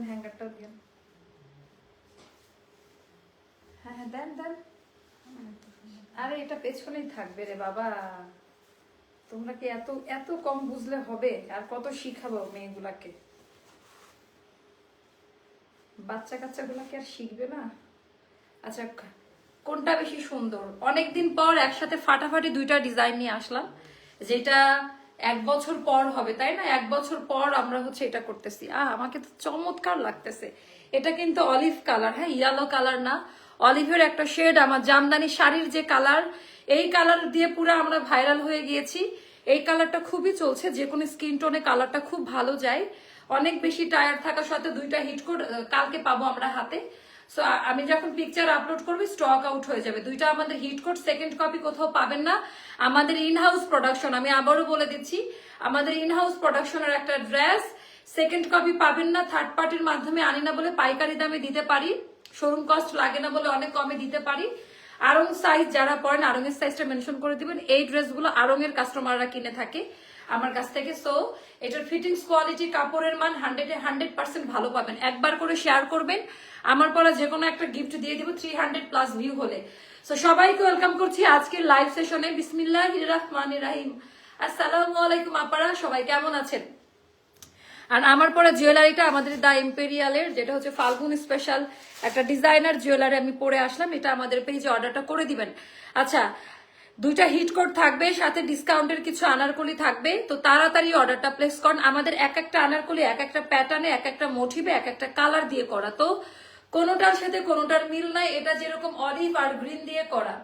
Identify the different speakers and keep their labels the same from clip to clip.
Speaker 1: হ্যাঙ্গারটাও দিন। হ্যাঁ হ্যাঁ দেন দেন। আরে এটা পেছনেই থাকবে রে বাবা, তোমরা কি এত এত কম বুঝলে হবে? আর কত শিখাবো মেয়েগুলাকে? বাচ্চা কাচ্চা গুলাকে আর শিখবে না। আচ্ছা, কোনটা বেশি সুন্দর? অনেকদিন পর একসাথে ফাটাফাটি দুইটা ডিজাইন নিয়ে আসলাম, যেটা 1 বছর পর হবে, তাই না? 1 বছর পর আমরা হচ্ছে এটা করতেছি। আমাকে তো চমৎকার লাগতেছে। এটা কিন্তু অলিভ কালার, হ্যাঁ, ইয়েলো কালার না, অলিভের একটা শেড। আমার জামদানি শাড়ির যে কালার, এই কালার দিয়ে পুরো আমরা ভাইরাল হয়ে গিয়েছি। এই কালারটা খুবই চলছে, যে কোনো স্কিন টোনে কালারটা খুব ভালো যায়। অনেক বেশি টায়ার থাকা সত্ত্বেও দুইটা হিট কোড কালকে পাবো আমরা হাতে। সো আমি যখন পিকচার আপলোড করবো স্টক আউট হয়ে যাবে। দুইটা আমাদের হিট কোড, সেকেন্ড কপি কোথাও পাবেন না। আমাদের ইনহাউস প্রোডাকশন, আমি আবারও বলে দিচ্ছি, আমাদের ইনহাউস প্রোডাকশনের একটা ড্রেস, সেকেন্ড কপি পাবেন না। থার্ড পার্টির মাধ্যমে আনি না বলে পাইকারি দামে দিতে পারি, শোরুম কস্ট লাগে না বলে অনেক কমে দিতে পারি। আরং সাইজ যারা পড়েন, আরং এর সাইজটা মেনশন করে দিবেন। এই ড্রেসগুলো আরং এর কাস্টমাররা কিনে থাকে আমার কাছ থেকে। সো এটার ফিটিংস, কোয়ালিটি, কাপড়ের মান 100% ভালো পাবেন। একবার করে শেয়ার করবেন, আমার পরে যে কোনো একটা গিফট দিয়ে দিব 300+ ভিউ হলে। সো সবাইকে ওয়েলকাম করছি আজকের লাইভ সেশনে। বিসমিল্লাহির রহমানির রহিম। আসসালামু আলাইকুম আপনারা সবাই কেমন আছেন? আর আমার পরে জুয়েলারিটা আমাদের দা ইম্পেরিয়ালের, যেটা হচ্ছে ফাল্গুন স্পেশাল একটা ডিজাইনার জুয়েলারি আমি পরে আসলাম। এটা আমাদের পেজে অর্ডারটা করে দিবেন। আচ্ছা, দুইটা হিট কোড থাকবে, সাথে ডিসকাউন্টের কিছু আনারকলি থাকবে। তো তাড়াতাড়ি অর্ডারটা প্লেস করুন। আমাদের এক একটা আনারকলি এক একটা প্যাটার্নে, এক একটা মোটিভে, এক একটা কালার দিয়ে করা। তো কোনোটার সাথে কোনোটার মিল নাই। এটা যেরকম অলিভ আর গ্রিন দিয়ে করা,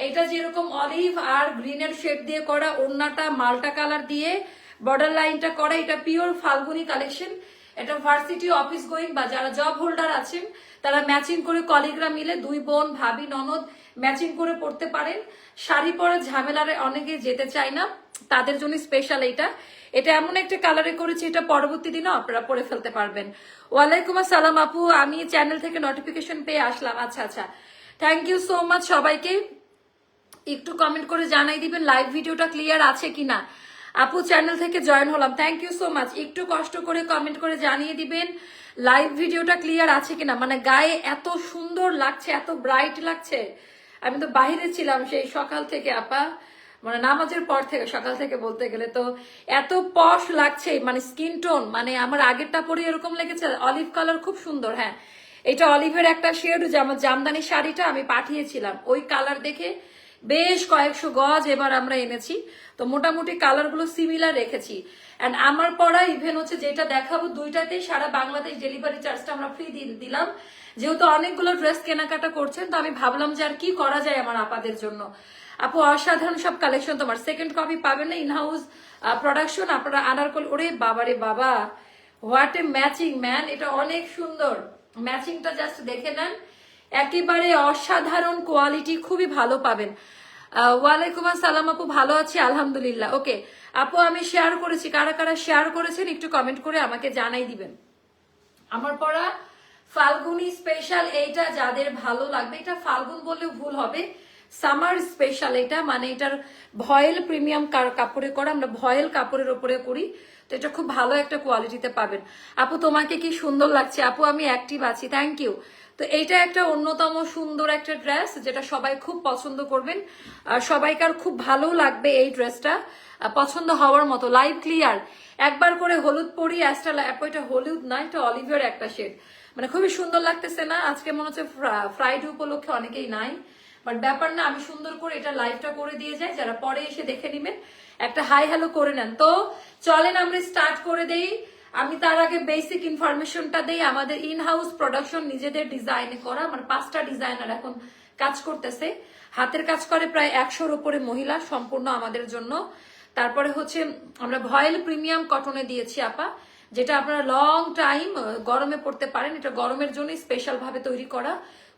Speaker 1: এটা যেরকম অলিভ আর গ্রিনের শেড দিয়ে করা, ওড়নাটা মাল্টা কালার দিয়ে বর্ডার লাইনটা করা, এটা পিওর ফাল্গুনি কালেকশন। এটা ভার্সিটি, অফিস গোয়িং বা যারা জব হোল্ডার আছেন তারা ম্যাচিং করে, কলিগরা মিলে, দুই বোন, ভাবি, ননদ ম্যাচিং করে পড়তে পারেন। শাড়ি পরে ঝামেলারে অনেকে যেতে চায় না, তাদের জন্য স্পেশাল এটা। এটা এমন একটা কালারে করেছি, এটা পরবর্তী দিনও আপনারা পরে ফেলতে পারবেন। ওয়ালাইকুম আসসালাম আপু, আমি চ্যানেল থেকে নোটিফিকেশন পেয়ে আসলাম। আচ্ছা আচ্ছা, থ্যাংক ইউ সো মাচ সবাইকে। একটু কমেন্ট করে জানাই দিবেন লাইভ ভিডিওটা ক্লিয়ার আছে কিনা। আপু চ্যানেল থেকে জয়েন হলাম, থ্যাংক ইউ সো মাচ। একটু কষ্ট করে কমেন্ট করে জানিয়ে দিবেন লাইভ ভিডিওটা ক্লিয়ার আছে কিনা। মানে গায়ে এত সুন্দর লাগছে, এত ব্রাইট লাগছে। আমি তো বাহিরে ছিলাম সেই সকাল থেকে আপা, মানে নামাজের পর থেকে, সকাল থেকে বলতে গেলে। তো এত পশ লাগছে, মানে স্কিন টোন, মানে আমার আগেরটা পরে এরকম লেগেছে। অলিভ কালার খুব সুন্দর, হ্যাঁ, এটা অলিভের একটা শেড, যে আমার জামদানি শাড়িটা আমি পাঠিয়েছিলাম, ওই কালার দেখে বেশ কয়েকশো গজ এবার আমরা এনেছি। তো মোটামুটি কালার গুলো সিমিলার রেখেছি। এন্ড আমার পরা ইভেন হচ্ছে যেটা দেখাবো, দুইটাতেই সারা বাংলাদেশ ডেলিভারি চার্জটা আমরা ফ্রি দিলাম। যেহেতু অনেকগুলো ড্রেস কেনাকাটা করছেন, তো আমি ভাবলাম যে আর কি করা যায় আমার আপাদের জন্য। আপু অসাধারণ সব কালেকশন, তোমার সেকেন্ড কপি পাবেন না, ইনহাউস প্রোডাকশন। আপনারা আনারকলি, ওরে বাবারে বাবা, হোয়াট এ ম্যাচিং ম্যান, এটা অনেক সুন্দর। ম্যাচিংটা জাস্ট দেখে নেন, একেবারে অসাধারণ কোয়ালিটি, খুবই ভালো পাবেন। ওয়ালাইকুম আসসালাম আপু, ভালো আছি আলহামদুলিল্লাহ। ওকে আপু, আমি শেয়ার করেছি, কারা কারা শেয়ার করেছেন একটু কমেন্ট করে আমাকে জানাই দিবেন। আমার পড়া ফাল্গুনি স্পেশাল, এইটা যাদের ভালো লাগবে, এটা ফাল্গুন বললেও ভুল হবে, সামার স্পেশাল এটা। মানে এটার ভয়েল প্রিমিয়াম কাপড়ে করা, আমরা ভয়েল কাপড়ের উপরে করি। তো এটা খুব ভালো একটা কোয়ালিটিতে পাবেন। আপু তোমাকে কি সুন্দর লাগছে। আপু আমি অ্যাক্টিভ আছি, থ্যাংক ইউ। তো এইটা একটা অন্যতম সুন্দর একটা ড্রেস, যেটা সবাই খুব পছন্দ করবেন, আর সবাইকার খুব ভালো লাগবে এই ড্রেসটা, পছন্দ হওয়ার মতো। লাইভ ক্লিয়ার, একবার করে হলুদ পরি, এটা হলুদ না, এটা অলিভের একটা শেড, মানে খুবই সুন্দর লাগতেছে না? আজকে মনে হচ্ছে ফ্রাইডে উপলক্ষে অনেকেই নাই, বাট ব্যাপার না, আমি সুন্দর করে এটা লাইভটা করে দিয়ে যাই, যারা পরে এসে দেখে নিবেন একটা হাই হ্যালো করে নেন। তো চলেন আমরা স্টার্ট করে দেই। আমি তার আগে বেসিক ইনফরমেশনটা দেই। আমাদের ইনহাউস প্রোডাকশন, নিজেদের ডিজাইনে করা, আমার 5টা ডিজাইনার এখন কাজ করতেছে, হাতের কাজ করে প্রায় 100-র উপরে মহিলা, সম্পূর্ণ আমাদের জন্য। তারপরে হচ্ছে আমরা ভয়েল প্রিমিয়াম কটনে দিয়েছি আপা, যেটা আপনারা লং টাইম গরমে পড়তে পারেন। এটা গরমের জন্য স্পেশাল ভাবে তৈরি করা,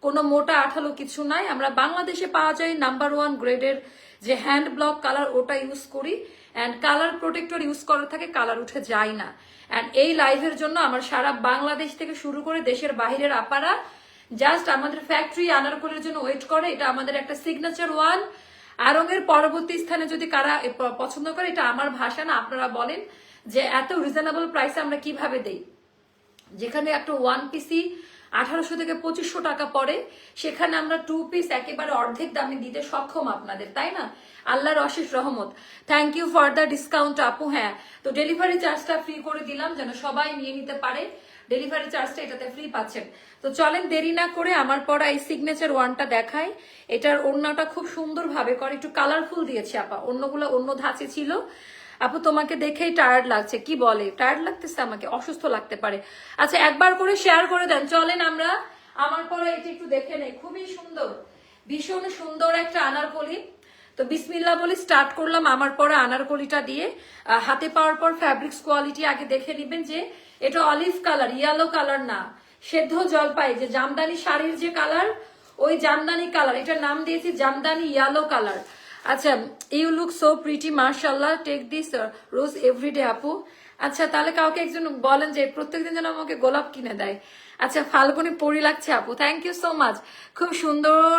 Speaker 1: কোনো মোটা আঠালো কিছু নাই। আমরা বাংলাদেশে পাওয়া যায় নাম্বার 1 গ্রেডের যে হ্যান্ড ব্লক কালার, ওটা ইউজ করি। অ্যান্ড কালার প্রোটেক্টর ইউজ করা থাকে, কালার উঠে যায় না। অ্যান্ড এই লাইভের জন্য আমার সারা বাংলাদেশ থেকে শুরু করে দেশের বাহিরের আপারা জাস্ট আমাদের ফ্যাক্টরি আনারকলির জন্য ওয়েট করে। এটা আমাদের একটা সিগনেচার ওয়ান। আরঙের পরবর্তী স্থানে যদি কারা পছন্দ করে, এটা আমার ভাষা না, আপনারা বলেন যে এত রিজনেবল প্রাইসে আমরা কিভাবে দেই। যেখানে একটা ওয়ান পিসি 1800 থেকে 2500 টাকা পড়ে, সেখানে আমরা 2 পিস একেবারে অর্ধেক দামে দিতে সক্ষম আপনাদের, তাই না? আল্লাহর অশেষ রহমত। Thank you for the discount আপু। হ্যাঁ, তো ডেলিভারি চার্জটা ফ্রি করে দিলাম যেন সবাই নিয়ে নিতে পারে, ডেলিভারি চার্জটা এটাতে ফ্রি পাচ্ছেন। তো চলেন দেরি না করে আমার পরা এই সিগনেচার ওয়ানটা দেখাই। এটার ওড়নাটা খুব সুন্দরভাবে করে, একটু কালারফুল দিয়েছে আপা, অন্যগুলো অন্য ধাঁচে ছিল। আপু তোমাকে দেখেই টায়ার্ড লাগছে, কি বলে টায়ার্ড লাগতেছে? আমাকে অসুস্থ লাগতে পারে। আচ্ছা একবার করে শেয়ার করে দেন। চলেন আমরা আমার পরে এটা একটু দেখে নেই, খুবই সুন্দর, ভীষণ সুন্দর একটা আনারকলি। তো বিসমিল্লাহ বলে স্টার্ট করলাম আমার পরে আনারকলিটা দিয়ে। হাতে পাওয়ার পর ফ্যাব্রিক্স কোয়ালিটি আগে দেখে নিবেন যে এটা অলিভ কালার, ইয়েলো কালার না, সেদ্ধ জলপাই, যে জামদানি শাড়ির যে কালার ওই জামদানি কালার, এটার নাম দিয়েছি জামদানি ইয়েলো কালার। আচ্ছা, ইউ লুক সো প্রিটি মাশাআল্লাহ, টেক দিস রোজ এভরিডে আপু। আচ্ছা তাহলে কাউকে একজন বলেন যে প্রত্যেকদিন যেন আমাকে গোলাপ কিনে দেয়। আচ্ছা ফাল্গুনি পরি লাগছে আপু, থ্যাংক ইউ সো মাচ, খুব সুন্দর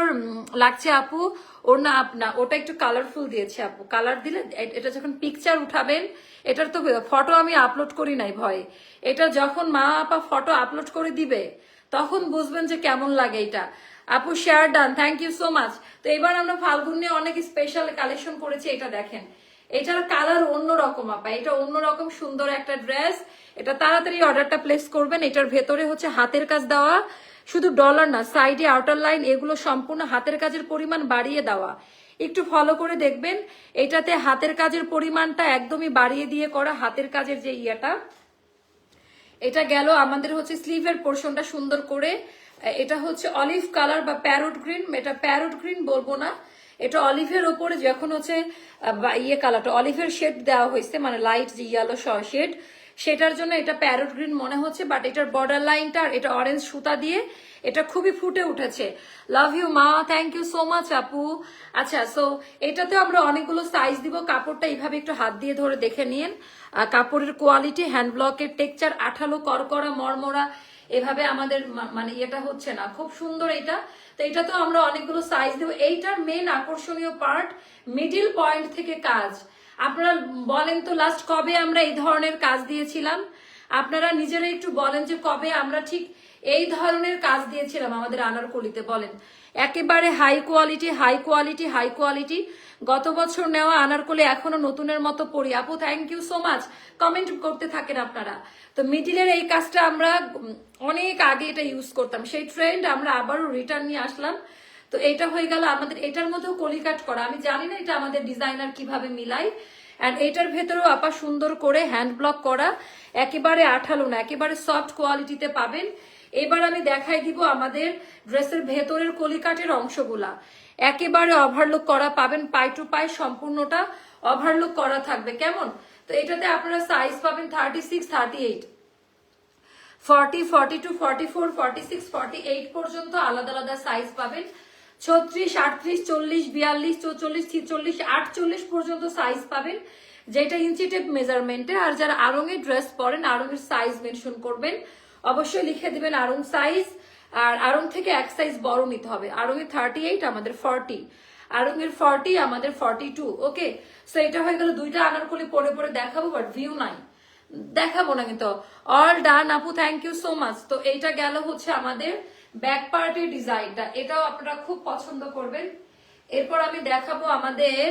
Speaker 1: লাগছে আপু। ওর না আপনা ওটা একটু কালারফুল দিয়েছে আপু, কালার দিলে এটা যখন পিকচার উঠাবেন, এটার তো ফটো আমি আপলোড করি নাই ভয়ে, এটা যখন মা আপা ফটো আপলোড করে দিবে তখন বুঝবেন যে কেমন লাগে এটা। আপু share done, thank you so much. তো এবার আমরা ফাল্গুন নিয়ে অনেক স্পেশাল কালেকশন করেছি, এটা দেখেন, এটার কালার অন্যরকম আপা, এটা অন্যরকম সুন্দর একটা ড্রেস। এটা তাড়াতাড়ি অর্ডারটা প্লেস করবেন। এটার ভেতরে হচ্ছে হাতের কাজ দেওয়া, শুধু ডলার না, সাইডে আউটার লাইন, এগুলো সম্পূর্ণ হাতের কাজের পরিমাণ বাড়িয়ে দেওয়া। একটু ফলো করে দেখবেন, এটাতে হাতের কাজের পরিমাণটা একদমই বাড়িয়ে দিয়ে করা হাতের কাজের যে ইয়েটা। এটা গেল আমাদের হচ্ছে স্লিভের পোর্শনটা সুন্দর করে, এটা হচ্ছে অলিভ কালার বা প্যারোট গ্রিন, এটা প্যারোট গ্রিন বলবো না, এটা অলিভের ওপরে যখন হচ্ছে ইয়ে কালারটা অলিভের শেড দেওয়া হয়েছে, মানে লাইট যে ইয়েলো শেড, সেটার জন্য এটা প্যারোট গ্রিন মনে হচ্ছে, বাট এটার বর্ডার লাইনটা আর এটা অরেঞ্জ সুতা দিয়ে এটা খুবই ফুটে উঠেছে। লাভ ইউ মা, থ্যাংক ইউ সো মাচ আপু। আচ্ছা সো এটাতে আমরা অনেকগুলো সাইজ দিব। কাপড়টা এইভাবে একটু হাত দিয়ে ধরে দেখে নিন, কাপড়ের কোয়ালিটি, হ্যান্ড ব্লকের টেক্সচার, আঠালো করকরা মরমরা, এভাবে আমাদের মানে এটা হচ্ছে না, খুব সুন্দর এটা। তো এটা তো আমরা অনেকগুলো সাইজ দেবো। এইটার মেন আকর্ষণীয় পার্ট মিডিল পয়েন্ট থেকে কাজ। আপনারা বলেন তো লাস্ট কবে আমরা এই ধরনের কাজ দিয়েছিলাম? আপনারা নিজেরা একটু বলেন যে কবে আমরা ঠিক এই ধরনের কাজ দিয়েছিলাম আমাদের আনারকলিতে, বলেন। একেবারে high quality high quality high quality. গত বছর নেওয়া আনারকলি এখনো নতুনের মতো পরি। আপু thank you so much, comment করতে থাকেন আপনারা। তো মিডিলের এই কাজটা আমরা অনেক আগে এটা ইউজ করতাম, সেই ট্রেন্ড আমরা আবারও রিটার্ন নিয়ে আসলাম। তো এটা হয়ে গেল আমাদের, এটার মধ্যেও কলিকাট করা, আমি জানি না এটা আমাদের ডিজাইনার কিভাবে মিলাই। অ্যান্ড এটার ভেতরেও আপা সুন্দর করে হ্যান্ড ব্লক করা, একেবারে আঠালো না, একেবারে সফট কোয়ালিটিতে পাবেন। এবার আমি দেখাই দিব আমাদের ড্রেসের ভেতরের কলিকাটের অংশগুলা, একেবারে ওভারলুক করা পাবেন, পাই টু পাই সম্পূর্ণটা ওভারলুক করা থাকবে। কেমন? তো এটাতে আপনারা সাইজ পাবেন 36, 38, 40, 42, 44, 46, 48 পর্যন্ত আলাদা আলাদা সাইজ পাবেন। 36, 38, 40, 42, 44, 46, 48 পর্যন্ত সাইজ পাবেন, যেটা ইঞ্চি টেপ মেজারমেন্টে। আর যারা আড়ং-এ ড্রেস পরেন আড়ং-এর সাইজ মেনশন করবেন, অবশ্যই লিখে দিবেন আড়ং সাইজ। আর আড়ং থেকে এক সাইজ বড় নিতে হবে। আড়ং-এর 38, আমাদের 40, আড়ং-এর 40, আমাদের 42। ওকে, সো এটা হয়ে গেল দুইটা আনারকলি পরে পরে দেখাবো, বাট ভিউ নাই, দেখাবো না কিন্তু। অল ডান আপু, থ্যাংক ইউ সো মাচ। তো এইটা গেল হচ্ছে আমাদের ব্যাক পার্টের ডিজাইনটা, এটাও আপনারা খুব পছন্দ করবেন। এরপর আমি দেখাবো আমাদের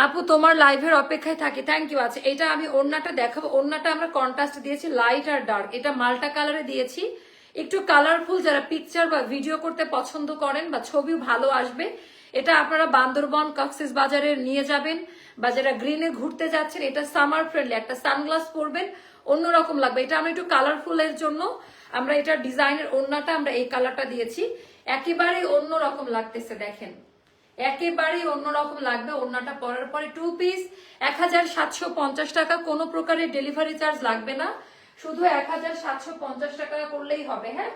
Speaker 1: আপু তোমার লাইভের অপেক্ষায় থাকি, থ্যাংক ইউ। আছে এটা আমি ওড়নাটা দেখাবো। ওড়নাটা আমরা কন্ট্রাস্ট দিয়েছি, লাইট আর ডার্ক, এটা মাল্টা কালারে দিয়েছি, একটু কালারফুল। যারা পিকচার বা ভিডিও করতে পছন্দ করেন বা ছবি ভালো আসবে, এটা আপনারা বান্দরবন কক্সেস বাজারে নিয়ে যাবেন, বা যারা গ্রিনে ঘুরতে যাচ্ছেন, এটা সামার ফ্রেন্ডলি, একটা সানগ্লাস পরবেন, অন্যরকম লাগবে। এটা আমরা একটু কালারফুল এর জন্য আমরা এটা ডিজাইনের ওড়নাটা আমরা এই কালারটা দিয়েছি, একেবারে অন্যরকম লাগতেছে, দেখেন একেবারেই অন্যরকম লাগবে। ওড়নাটা পরার পরে 2 পিস 1750 টাকা, কোনো প্রকারের ডেলিভারি চার্জ লাগবে না, শুধু 1750 টাকা করলেই হবে। হ্যাঁ,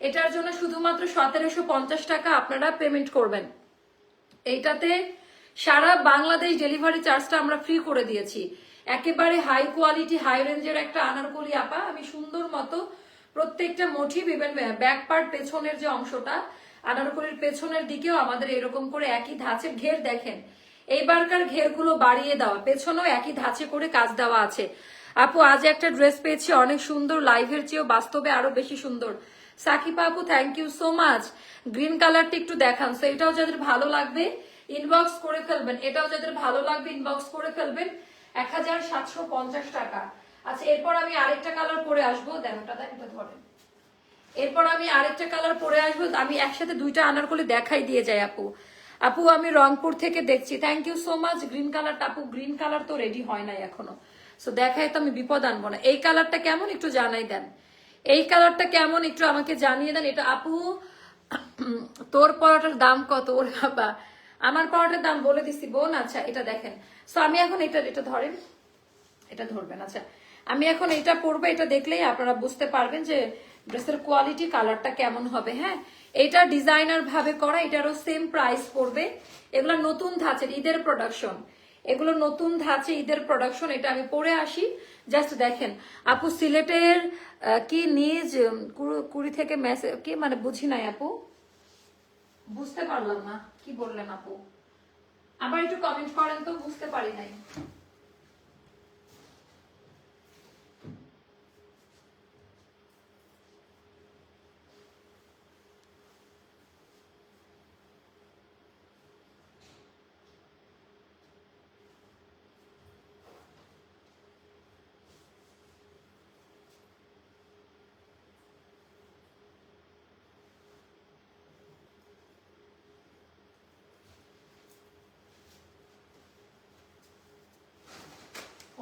Speaker 1: এটার জন্য শুধুমাত্র 1750 টাকা আপনারা পেমেন্ট করবেন। এইটাতে সারা বাংলাদেশ ডেলিভারি চার্জটা আমরা ফ্রি করে দিয়েছি। একেবারে হাই কোয়ালিটি হাই রেঞ্জের একটা আনারকলি আপা, আমি সুন্দর মতো প্রত্যেকটা মোটিভ, ইভেন ব্যাক পার্ট পেছনের যে অংশটা আনারকলির পেছনের দিকেও আমাদের এরকম করে একই ধাঁচের ঘের, দেখেন এইবারকার ঘেরগুলো বাড়িয়ে দেওয়া, পেছনেও একই ধাঁচে করে কাজ দেওয়া আছে। আপু আজ একটা ড্রেস পেয়েছি অনেক সুন্দর, লাইভের চেয়েও বাস্তবে আরো বেশি সুন্দর। সাকিবা আপু thank you so much. Green কালারটা একটু দেখান। সো এটাও যাদের ভালো লাগবে ইনবক্স করে ফেলবেন, এটাও যাদের ভালো লাগবে ইনবক্স করে ফেলবেন। 1750 টাকা। আচ্ছা এরপর আমি আরেকটা কালার পরে আসবো, দেন ওটা দেন, এটা ধরেন। এরপর আমি আরেকটা কালার পরে আসবো, আমি একসাথে দুইটা আনারকলি দেখাই দিয়ে যাই আপু। আপু আমি রংপুর থেকে দেখছি, thank you so much. Green কালারটা আপু, গ্রিন কালার তো রেডি হয় নাই এখনো, সো দেখাই তো আমি বিপদ আনবো না। এই কালারটা কেমন একটু জানাই দেন, এই কালারটা কেমন একটু আমাকে জানিয়ে দেন। এটা আপু তোর পরোটার দাম কত? ওর বাবা, আমার পরোটার দাম বলে দিছি বোন। আচ্ছা এটা দেখেন, সো আমি এখন এটা ধরেন, এটা ধরবেন। আচ্ছা আমি এখন এটা পরবো, এটা দেখলেই আপনারা বুঝতে পারবেন যে ড্রেসের কোয়ালিটি, কালারটা কেমন হবে। হ্যাঁ এটা ডিজাইনার ভাবে করা, এটারও সেম প্রাইস পড়বে। এগুলো নতুন ধাঁচের ঈদের প্রোডাকশন, এগুলো নতুন ধাঁচে ঈদের প্রোডাকশন। এটা আমি পরে আসি, জাস্ট দেখেন। আপু সিলেটের কি নিজ কুড়ি থেকে মেসেজ কি মানে বুঝি নাই আপু, বুঝতে পারলাম না কি বললেন আপু, আবার একটু কমেন্ট করেন তো, বুঝতে পারি নাই।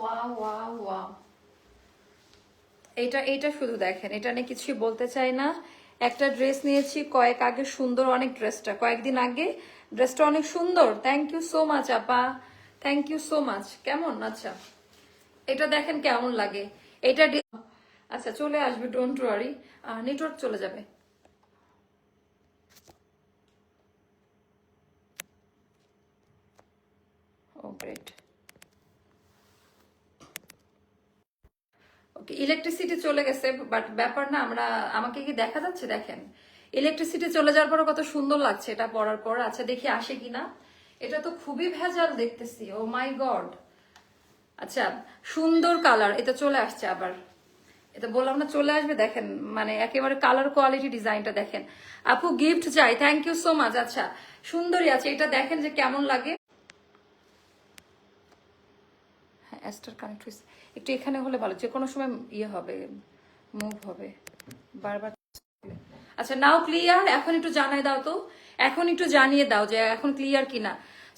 Speaker 1: ওয়াও ওয়াও ওয়াও, এটা শুধু দেখেন, এটা নিয়ে কিছুই বলতে চাই না। একটা ড্রেস নিয়েছি কয়েক আগে, সুন্দর অনেক ড্রেসটা, কয়েকদিন আগে ড্রেসটা অনেক সুন্দর। থ্যাংক ইউ সো মাচ আপা, থ্যাংক ইউ সো মাচ। কেমন? আচ্ছা এটা দেখেন কেমন লাগে এটা। আচ্ছা চলে আসবে, ডোন্ট ওয়ারি, নেটওয়ার্ক চলে যাবে। ও গ্রেট, ওকে ইলেকট্রিসিটি চলে গেছে, বাট ব্যাপার না। আমরা, আমাকে কি দেখা যাচ্ছে দেখেন, ইলেকট্রিসিটি চলে যাওয়ার পর কত সুন্দর লাগছে এটা পরার পর। আচ্ছা দেখি আসে কিনা, এটা তো খুবই ভেজাল দেখতেছি, ও মাই গড। আচ্ছা সুন্দর কালার, এটা চলে আসছে আবার, এটা বললাম না চলে আসবে। দেখেন মানে একেবারে কালার কোয়ালিটি, ডিজাইনটা দেখেন। আপু গিফট চাই, থ্যাংক ইউ সো মাচ। আচ্ছা সুন্দরই আছে, এটা দেখেন যে কেমন লাগে। হ্যাঁ অ্যাস্টার কানেক্ট হয়েছে, একটু এখানে হলে ভালো, যে কোনো সময় ইয়ে হবে, মুভ হবে বারবার। আচ্ছা নাও ক্লিয়ার, এখন একটু জানাই দাও তো, এখন একটু জানিয়ে দাও যে এখন ক্লিয়ার কিনা।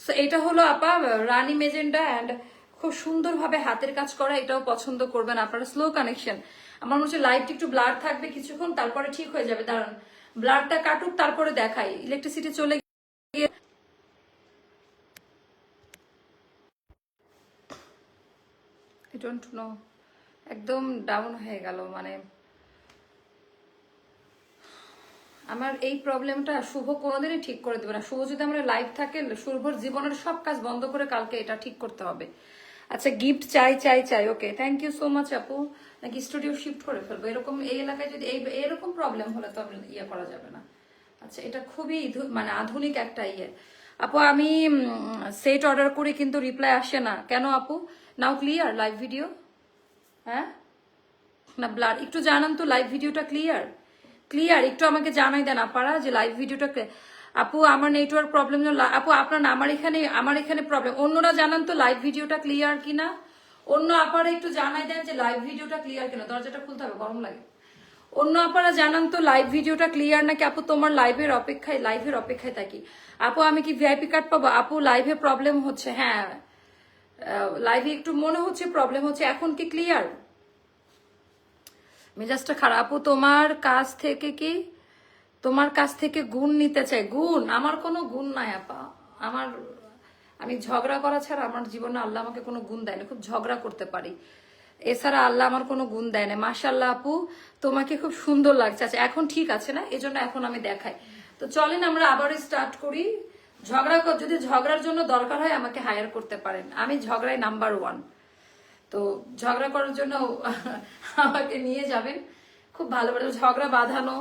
Speaker 1: সো এটা হলো আপা রানী মেজেন্ডা অ্যান্ড খুব সুন্দরভাবে হাতের কাজ করা, এটাও পছন্দ করবেন আপনারা। স্লো কানেকশন, আমার মনে হচ্ছে লাইটটা একটু ব্লার থাকবে কিছুক্ষণ, তারপরে ঠিক হয়ে যাবে। দাঁড়ান ব্লারটা কাটুক, তারপরে দেখাই। ইলেকট্রিসিটি চলে গিয়ে আই ডোন্ট নো, একদম ডাউন হয়ে গেল। মানে আমার এই প্রবলেমটা শুভ কোনোদিনই ঠিক করে দেবে না। শুভ যদি আমরা লাইভ থাকে, শুভর জীবনের সব কাজ বন্ধ করে কালকে এটা ঠিক করতে হবে। আচ্ছা গিফট চাই চাই চাই, okay thank you so much আপু। নাকি স্টুডিও শিফট করে ফেলবো, এরকম এই এলাকায় যদি এরকম প্রবলেম হলে তো ইয়ে করা যাবে না। আচ্ছা এটা খুবই মানে আধুনিক একটা ইয়ে। আপু আমি সেট অর্ডার করি কিন্তু রিপ্লাই আসে না কেন আপু? নাও ক্লিয়ার লাইভ ভিডিও? হ্যাঁ না ব্লাড, একটু জানান তো লাইভ ভিডিওটা ক্লিয়ার? ক্লিয়ার একটু আমাকে জানাই দেন আপারা যে লাইভ ভিডিওটা। আপু আমার নেটওয়ার্ক প্রবলেম, আপু আপনার না, আমার এখানে প্রবলেম। অন্যরা জানান তো লাইভ ভিডিওটা ক্লিয়ার কিনা, অন্য আপারা একটু জানাই দেন যে লাইভ ভিডিওটা ক্লিয়ার কিনা। দরজাটা খুলতে হবে, গরম লাগে। অন্য আপারা জানান তো লাইভ ভিডিওটা ক্লিয়ার নাকি। আপু তোমার লাইভের অপেক্ষায় থাকি। আপু আমি কি ভিআইপি কার্ড পাবো? আপু লাইভে প্রবলেম হচ্ছে, হ্যাঁ লাইভে একটু মনে হচ্ছে প্রবলেম হচ্ছে। এখন কি ক্লিয়ার? মেজাজটা খারাপ। আপু তোমার কাছ থেকে গুণ নিতে চাই। গুণ? আমার কোনো গুণ নাই আপা। আমি ঝগড়া করা ছাড়া আমার জীবনে আল্লাহ আমাকে কোনো গুণ দেয় না। খুব ঝগড়া করতে পারি, এছাড়া আল্লাহ আমার কোনো গুণ দেয় না। মাশাআল্লাহ আপু তোমাকে খুব সুন্দর লাগছে। আচ্ছা এখন ঠিক আছে না, এজন্য এখন আমি দেখাই। তো চলেন আমরা আবার স্টার্ট করি। যদি ঝগড়ার জন্য দরকার হয় আমাকে হায়ার করতে পারেন, আমি ঝগড়ায় নাম্বার 1। তো ঝগড়া করার জন্য আমাকে নিয়ে যাবেন, খুব ভালো পারে ঝগড়া বাঁধানো,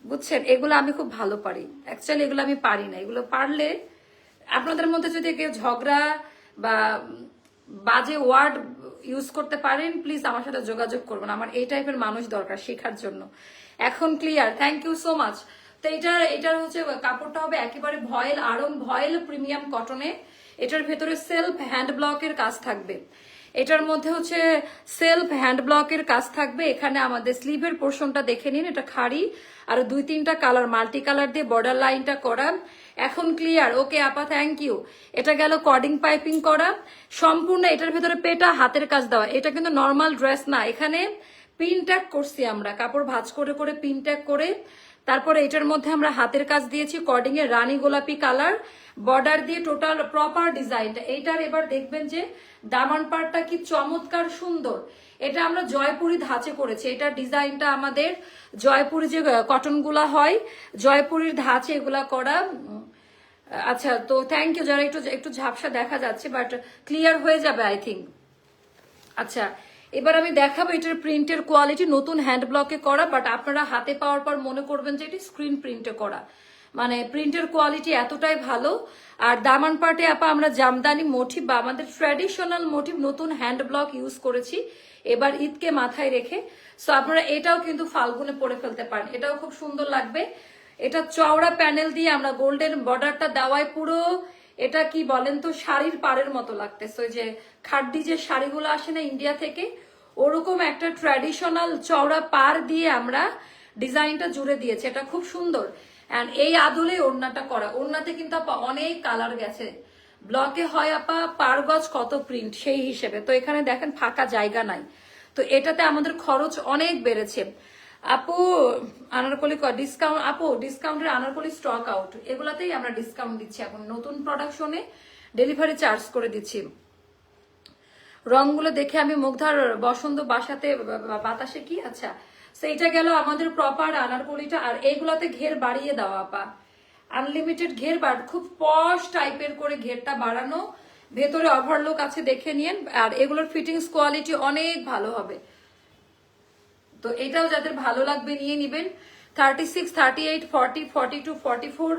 Speaker 1: বুঝছেন? এগুলো আমি খুব ভালো পারি। অ্যাকচুয়ালি এগুলো আমি পারি না, এগুলো পারলে আপনাদের মধ্যে যদি কেউ ঝগড়া বা বাজে ওয়ার্ড ইউজ করতে পারেন প্লিজ আমার সাথে যোগাযোগ করবেন, আমার এই টাইপের মানুষ দরকার শেখার জন্য। এখন clear, thank you so much. তো এটার হচ্ছে কাপড়টা হবে একেবারে ভয়েল আড়ং ভয়েল প্রিমিয়াম কটনে, এটার ভেতরে সেলফ হ্যান্ড ব্লকের কাজ থাকবে, এটার মধ্যে হচ্ছে সেলফ হ্যান্ড ব্লকের কাজ থাকবে। এখানে আমাদের স্লিভের পোর্শনটা দেখে নিন, এটা খাড়ি আর 2-3টা কালার মাল্টি কালার দিয়ে বর্ডার লাইনটা করা। এখন ক্লিয়ার, ওকে আপা থ্যাংক ইউ। এটা গেল কর্ডিং পাইপিং করা সম্পূর্ণ, এটার ভেতরে পেটা হাতের কাজ দেওয়া। এটা কিন্তু নর্মাল ড্রেস না, এখানে পিন ট্যাগ করছি আমরা, কাপড় ভাঁজ করে করে পিন ট্যাগ করে, তারপরে এটার মধ্যে আমরা হাতের কাজ দিয়েছি কর্ডিং এর রানী গোলাপি কালার বর্ডার দিয়ে টোটাল প্রপার ডিজাইনটা। এইটার এবার দেখবেন যে দামান পাড়টা কি চমৎকার সুন্দর, এটা আমরা জয়পুরি ধাঁচে করেছি। এটা ডিজাইনটা আমাদের জয়পুরি যে কটন গুলা হয় জয়পুরির ধাঁচে এগুলা করা। আচ্ছা তো থ্যাংক ইউ, যারা একটু একটু ঝাপসা দেখা যাচ্ছে বাট ক্লিয়ার হয়ে যাবে আই থিঙ্ক। আচ্ছা এবার আমি দেখাবো এটার প্রিন্টের কোয়ালিটি, নতুন হ্যান্ড ব্লকে করা, বাট আপনারা হাতে পাওয়ার পর মনে করবেন যে এটি স্ক্রিন প্রিন্টে করা, মানে প্রিন্টের কোয়ালিটি এতটাই ভালো। আর দামান পার্টে আপা আমরা জামদানি মোটিভ বা আমাদের ট্র্যাডিশনাল মোটিভ নতুন হ্যান্ড ব্লক ইউজ করেছি এবার ঈদকে মাথায় রেখে। সো আপনারা এটাও কিন্তু ফাল্গুনে পরে ফেলতে পারেন, এটাও খুব সুন্দর লাগবে। এটা চওড়া প্যানেল দিয়ে আমরা গোল্ডেন বর্ডারটা দেওয়ায় পুরো এটা কি বলেন তো শাড়ির পাড়ের মতো লাগতেছে, ওই যে খাড্ডি যে শাড়িগুলো আসে না ইন্ডিয়া থেকে, ওরকম একটা ট্র্যাডিশনাল চওড়া পাড় দিয়ে আমরা ডিজাইনটা জুড়ে দিয়েছি, এটা খুব সুন্দর। এন্ড এই আদলে ওড়নাটা করা, ওড়নাতে কিন্তু আপা অনেক কালার গেছে, ব্লকে হয় আপা পার গজ কত প্রিন্ট সেই হিসেবে, তো এখানে দেখেন ফাঁকা জায়গা নাই, তো এটাতে আমাদের খরচ অনেক বেড়েছে। আপু আনারকলি ডিসকাউন্ট, আপু ডিসকাউন্টের আনারকলি স্টক আউট, এগুলাতেই আমরা ডিসকাউন্ট দিচ্ছি এখন, নতুন প্রোডাকশনে ডেলিভারি চার্জ করে দিচ্ছি। রংগুলো দেখে আমি মুগ্ধার বসন্ত বাসাতে বাতাসে কি, আচ্ছা সেইটা গেল আমাদের প্রপার আনারকলিটা। আর এইগুলাতে ঘের বাড়িয়ে দেওয়া আপা, আনলিমিটেড ঘের বাড়, খুব পশ টাইপের করে ঘেরটা বাড়ানো, ভেতরে ওভারলুক আছে দেখে নিন। আর এগুলোর ফিটিংস কোয়ালিটি অনেক ভালো হবে, তো এটাও যাদের ভালো লাগবে নিয়ে নিবেন। 36, 38, 40, 42, 44,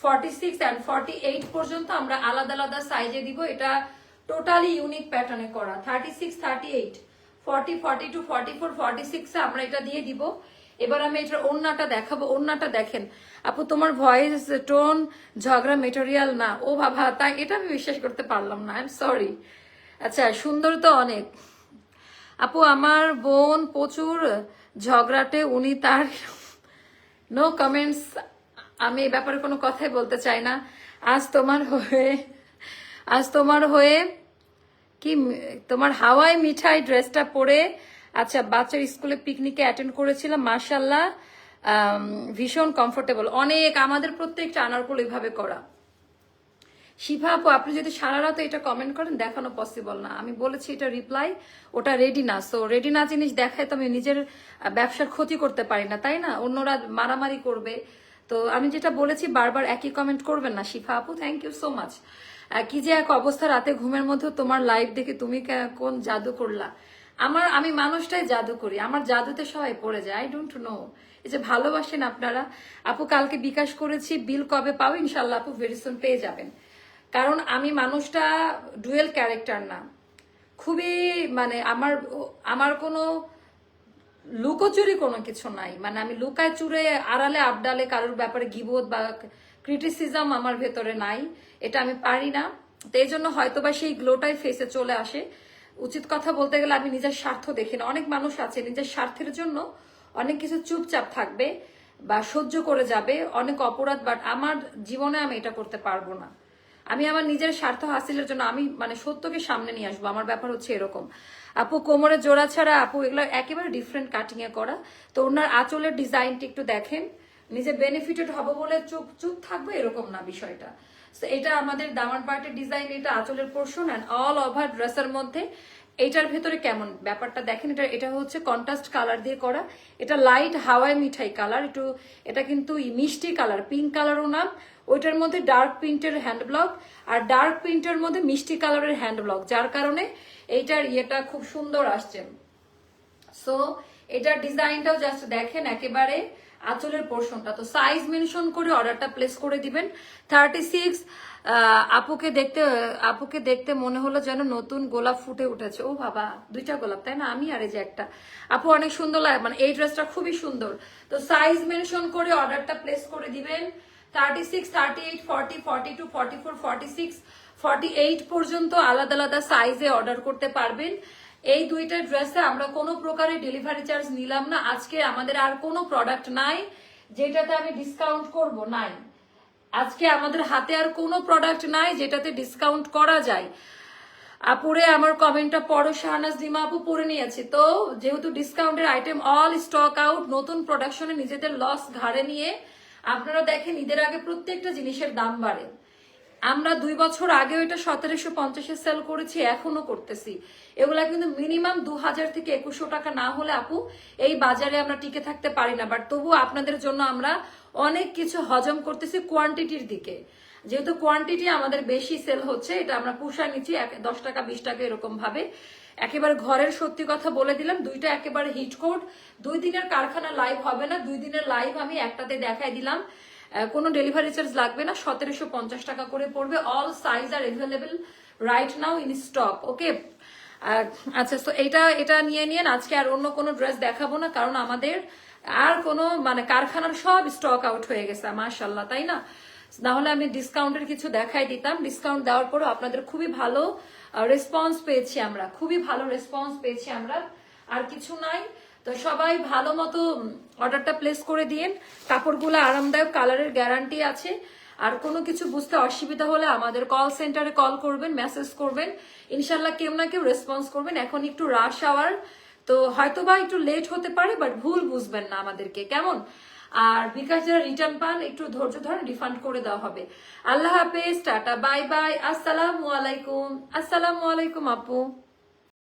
Speaker 1: 46 অ্যান্ড 48 পর্যন্ত আমরা আলাদা আলাদা সাইজে দিব। এটা টোটালি ইউনিক প্যাটার্নে করা। 36, 38, 40, 42, 44, 46 আমরা এটা দিয়ে দিব। এবার আমি এটার ওড়নাটা দেখাবো, ওড়নাটা দেখেন আপু তোমার ভয়েস টোন ঝগড়া মেটেরিয়াল না, ও বাবা তাই, এটা আমি বিশ্বাস করতে পারলাম না, আই এম সরি। আচ্ছা সুন্দর তো অনেক আপু, আমার বোন প্রচুর ঝগড়াটে, উনি তার নো কমেন্টস, আমি এই ব্যাপারে কোনো কথাই বলতে চাই না। আজ তোমার হয়ে কি তোমার হাওয়াই মিঠাই ড্রেসটা পরে, আচ্ছা বাচ্চার স্কুলে পিকনিকে অ্যাটেন্ড করেছিলাম, মাশাল্লাহ ভীষণ কমফোর্টেবল, অনেক আমাদের প্রত্যেকটা আনারকলি এভাবে করা। শিফা আপু আপনি যদি সারা রাত এটা কমেন্ট করেন দেখানো পসিবল না, আমি বলেছি এটা রিপ্লাই, ওটা রেডি না, সো রেডি না জিনিস দেখায় তো আমি নিজের ব্যবসার ক্ষতি করতে পারি না, তাই না, অন্যরা মারামারি করবে। তো আমি যেটা বলেছি বারবার একই কমেন্ট করবেন না শিফা আপু, থ্যাংক ইউ সো মাচ। কি যে এক অবস্থা, রাতে ঘুমের মধ্যে তোমার লাইভ দেখে তুমি কোন জাদু করলা, আমি মানুষটাই জাদু করি, আমার জাদুতে সবাই পড়ে যায়, আই ডোন্ট নো। এই যে ভালোবাসেন আপনারা। আপু কালকে বিকাশ করেছি, বিল কবে পাও? ইনশাল্লাহ আপু ভেরি সুন পেয়ে যাবেন, কারণ আমি মানুষটা ডুয়েল ক্যারেক্টার না, খুবই মানে আমার কোনো লুকোচুরি কোনো কিছু নাই, মানে আমি লুকায় চুরে আড়ালে আবডালে কারোর ব্যাপারে গিবোধ বা ক্রিটিসিজম আমার ভেতরে নাই, এটা আমি পারি না। তো এই জন্য হয়তো বা সেই গ্লোটাই ফেসে চলে আসে। উচিত কথা বলতে গেলে আমি নিজের স্বার্থ দেখি না, অনেক মানুষ আছে নিজের স্বার্থের জন্য অনেক কিছু চুপচাপ থাকবে বা সহ্য করে যাবে, অনেক অপরাধ, বাট আমার জীবনে আমি এটা করতে পারবো না। আমি আমার নিজের স্বার্থ হাসিলের জন্য আমি মানে সত্যকে সামনে নিয়ে আসবো, আমার ব্যাপার হচ্ছে এরকম। আপু কোমরের জোড়া ছাড়া আপু এগুলো একেবারে ডিফারেন্ট কাটিং এ করা, তো ওনার আঁচলের ডিজাইনটা একটু দেখেন, নিজে বেনিফিটেড হবো বলে চুপ চুপ থাকবো এরকম না বিষয়টা। এটা আমাদের দামান পার্টের ডিজাইন, এটা আঁচলের পোর্শন অ্যান্ড অল ওভার ড্রেসের মধ্যে। এইটার ভেতরে কেমন ব্যাপারটা দেখেন, এটা হচ্ছে কন্ট্রাস্ট কালার দিয়ে করা, এটা লাইট হাওয়াই মিঠাই কালার, একটু এটা কিন্তু মিষ্টি কালার, পিঙ্ক কালারও না, ওইটার মধ্যে ডার্ক প্রিন্টের হ্যান্ড ব্লক আর ডার্ক প্রিন্টের মধ্যে মিষ্টি কালারের হ্যান্ড ব্লক, যার কারণে এইটার ইয়েটা খুব সুন্দর আসছে। সো এটার ডিজাইনটাও জাস্ট দেখেন একেবারে, আঁচলের পোর্শনটা। তো সাইজ মেনশন করে অর্ডারটা প্লেস করে দিবেন। 36 আপুকে দেখতে মনে হলো যেন নতুন গোলাপ ফুটে উঠেছে। ও বাবা, 2টা গোলাপ তাই না? আমি আর এই যে একটা। আপু অনেক সুন্দর লাগে, মানে এই ড্রেসটা খুবই সুন্দর। তো সাইজ মেনশন করে অর্ডারটা প্লেস করে দিবেন। 36, 38, 40, 42, 44, 46, 48 পর্যন্ত আলাদা আলাদা সাইজে অর্ডার করতে পারবেন। এই 2টা ড্রেসে আমরা কোনো প্রকারের ডেলিভারি চার্জ নিলাম না। আজকে আমাদের আর কোনো প্রোডাক্ট নাই যেটাতে আমি ডিসকাউন্ট করব, নাই। আজকে আমাদের হাতে আর কোনো প্রোডাক্ট নাই যেটাতে ডিসকাউন্ট করা যায়। আপুরে আমার কমেন্টটা পড়ো। শাহনাজ লিমা আপু পড়ে নিয়েছি। তো যেহেতু ডিসকাউন্টের আইটেম অল স্টক আউট, নতুন প্রোডাকশনে নিজেদের লস ঘাড়ে নিয়ে আপনারা দেখেন ঈদের আগে প্রত্যেকটা জিনিসের দাম বাড়ে। আমরা 2 বছর আগেও এটা 1750-এ সেল করেছি, এখনো করতেছি। এগুলা কিন্তু মিনিমাম 2000 থেকে 2100 টাকা না হলে আপু এই বাজারে আমরা টিকে থাকতে পারি না। বাট তবু আপনাদের জন্য আমরা অনেক কিছু হজম করতেছি কোয়ান্টিটির দিকে। যেহেতু কোয়ান্টিটি আমাদের বেশি সেল হচ্ছে, এটা আমরা পুষা নিচ্ছি 10 টাকা 20 টাকা এরকম ভাবে। একেবারে ঘরের সত্যি কথা বলে দিলাম, 2টা একেবারে হিট কোড। 2 দিনের কারখানা লাইভ হবে না, 2 দিনের লাইভ আমি একটাতে দেখাই দিলাম। কোনো ডেলিভারি চার্জ লাগবে না, 1750 টাকা করে পড়বে। All size are available right now in stock. Okay, আচ্ছা, তো এটা নিয়ে নিন। আজকে আর অন্য কোনো ড্রেস দেখাবো না, কারণ আমাদের আর কোনো মানে কারখানার সব স্টক আউট হয়ে গেছে মাশাআল্লাহ, তাই না? না হলে আমি ডিসকাউন্টের কিছু দেখাই দিতাম। ডিসকাউন্ট দেওয়ার পরও আপনাদের খুবই ভালো রেসপন্স পেয়েছি আমরা, খুবই ভালো রেসপন্স পেয়েছি আমরা। আর কিছু নাই, তো সবাই ভালো মতো অর্ডারটা প্লেস করে দিন। কাপড়গুলো আরামদায়ক, কালারের গ্যারান্টি আছে। আর কোনো কিছু বুঝতে অসুবিধা হলে আমাদের কল সেন্টারে কল করবেন, মেসেজ করবেন, ইনশাল্লাহ কেউ না কেউ রেসপন্স করবেন। এখন একটু রাশ আওয়ার, তো হয়তোবা একটু লেট হতে পারে, বাট ভুল বুঝবেন না আমাদেরকে, কেমন? আর বিকাশ যারা রিটার্ন পান একটু ধৈর্য ধরে রিফান্ড করে দেওয়া হবে। আল্লাহ হাফেজ, টাটা, বাই বাই, আসসালামু আলাইকুম। আসসালামু আলাইকুম আপু।